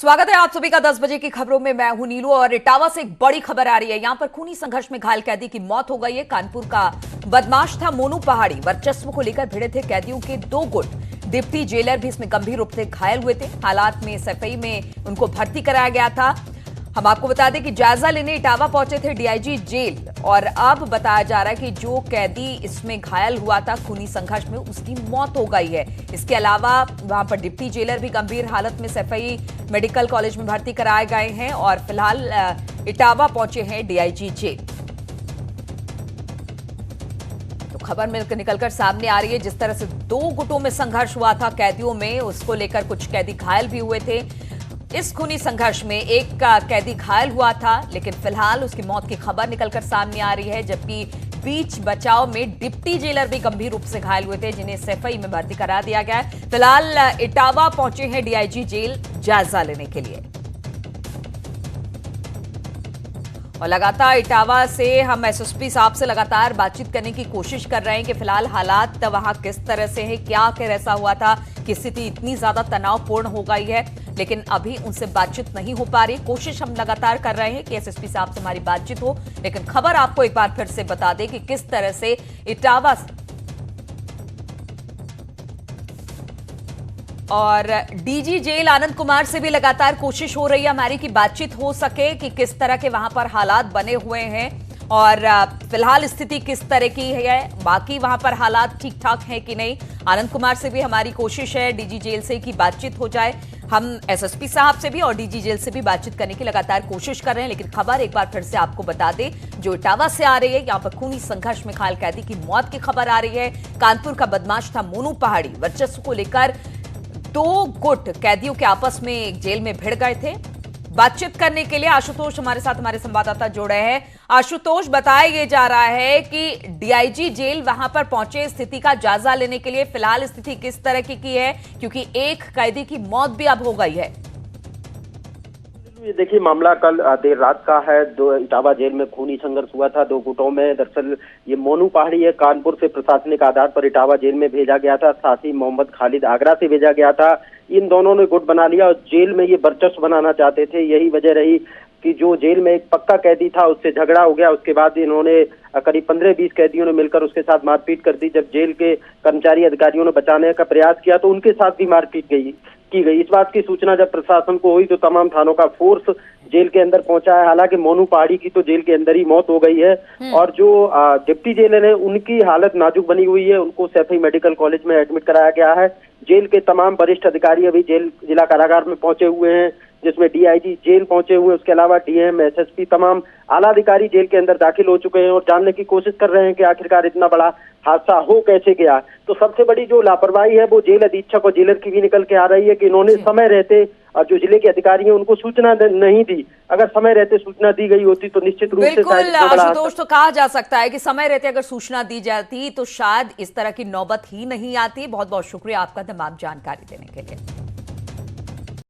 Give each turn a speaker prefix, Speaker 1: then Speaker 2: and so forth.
Speaker 1: स्वागत है आप सभी का 10 बजे की खबरों में। मैं हूं नीलू और इटावा से एक बड़ी खबर आ रही है। यहां पर खूनी संघर्ष में घायल कैदी की मौत हो गई है। कानपुर का बदमाश था मोनू पहाड़ी। वर्चस्व को लेकर भिड़े थे कैदियों के दो गुट। डिप्टी जेलर भी इसमें गंभीर रूप से घायल हुए थे। हालात में एसएफआई में उनको भर्ती कराया गया था। हम आपको बता दें कि जायजा लेने इटावा पहुंचे थे डीआईजी जेल और अब बताया जा रहा है कि जो कैदी इसमें घायल हुआ था खूनी संघर्ष में, उसकी मौत हो गई है। इसके अलावा वहां पर डिप्टी जेलर भी गंभीर हालत में एसएफआई मेडिकल कॉलेज में भर्ती कराए गए हैं और फिलहाल इटावा पहुंचे हैं डीआईजी जेल। तो खबर निकलकर सामने आ रही है, जिस तरह से दो गुटों में संघर्ष हुआ था कैदियों में, उसको लेकर कुछ कैदी घायल भी हुए थे। इस खूनी संघर्ष में एक कैदी घायल हुआ था, लेकिन फिलहाल उसकी मौत की खबर निकलकर सामने आ रही है। जबकि बीच बचाव में डिप्टी जेलर भी गंभीर रूप से घायल हुए थे, जिन्हें एसएफआई में भर्ती करा दिया गया है। फिलहाल इटावा पहुंचे हैं डीआईजी जेल जायजा लेने के लिए। और लगातार इटावा से हम एसएसपी साहब से लगातार बातचीत करने की कोशिश कर रहे हैं कि फिलहाल हालात वहां किस तरह से है, क्या ऐसा हुआ था कि स्थिति इतनी ज्यादा तनावपूर्ण हो गई है, लेकिन अभी उनसे बातचीत नहीं हो पा रही। कोशिश हम लगातार कर रहे हैं कि एसएसपी साहब से हमारी बातचीत हो, लेकिन खबर आपको एक बार फिर से बता दें कि किस तरह से इटावा और डीजी जेल आनंद कुमार से भी लगातार कोशिश हो रही है हमारी कि बातचीत हो सके कि किस तरह के वहां पर हालात बने हुए हैं और फिलहाल स्थिति किस तरह की है, बाकी वहां पर हालात ठीक ठाक हैं कि नहीं। आनंद कुमार से भी हमारी कोशिश है डीजी जेल से कि बातचीत हो जाए। हम एसएसपी साहब से भी और डीजी जेल से भी बातचीत करने की लगातार कोशिश कर रहे हैं, लेकिन खबर एक बार फिर से आपको बता दें जो इटावा से आ रही है। यहां पर खूनी संघर्ष में घायल कैदी की मौत की खबर आ रही है। कानपुर का बदमाश था मोनू पहाड़ी। वर्चस्व को लेकर दो गुट कैदियों के आपस में एक जेल में भिड़ गए थे। बातचीत करने के लिए आशुतोष हमारे साथ हमारे संवाददाता जुड़े हैं। आशुतोष, बताया ये जा रहा है कि डीआईजी जेल वहां पर पहुंचे स्थिति का जायजा लेने के लिए। फिलहाल स्थिति किस तरह की है, क्योंकि एक कैदी की मौत भी अब हो गई है।
Speaker 2: देखिए, मामला कल देर रात का है। दो इटावा जेल में खूनी संघर्ष हुआ था दो गुटों में। दरअसल ये मोनू पहाड़ी है, कानपुर से प्रशासनिक आधार पर इटावा जेल में भेजा गया था। साथ ही मोहम्मद खालिद आगरा से भेजा गया था। इन दोनों ने गुट बना लिया और जेल में ये वर्चस्व बनाना चाहते थे। यही वजह रही कि जो जेल में एक पक्का कैदी था उससे झगड़ा हो गया। उसके बाद इन्होंने करीब 15-20 कैदियों ने मिलकर उसके साथ मारपीट कर दी। जब जेल के कर्मचारी अधिकारियों ने बचाने का प्रयास किया तो उनके साथ भी मारपीट की गई। इस बात की सूचना जब प्रशासन को हुई तो तमाम थानों का फोर्स जेल के अंदर पहुंचा है। हालांकि मोनू पहाड़ी की तो जेल के अंदर ही मौत हो गई है और जो डिप्टी जेलर है उनकी हालत नाजुक बनी हुई है। उनको एसएफआई मेडिकल कॉलेज में एडमिट कराया गया है। जेल के तमाम वरिष्ठ अधिकारी अभी जिला कारागार में पहुंचे हुए हैं, जिसमें डीआईजी जेल पहुंचे हुए हैं। उसके अलावा डीएम, एसएसपी, तमाम आला अधिकारी जेल के अंदर दाखिल हो चुके हैं और जानने की कोशिश कर रहे हैं कि आखिरकार इतना बड़ा हादसा हो कैसे गया। तो सबसे बड़ी जो लापरवाही है वो जेल अधीक्षक और जेलर की भी निकल के आ रही है कि इन्होंने समय रहते और जो जिले के अधिकारी हैं उनको सूचना नहीं दी। अगर समय रहते सूचना दी गई होती तो निश्चित रूप से
Speaker 1: बिल्कुल आशुतोष, तो कहा जा सकता है कि समय रहते अगर सूचना दी जाती तो शायद इस तरह की नौबत ही नहीं आती। बहुत बहुत शुक्रिया आपका तमाम जानकारी देने के लिए।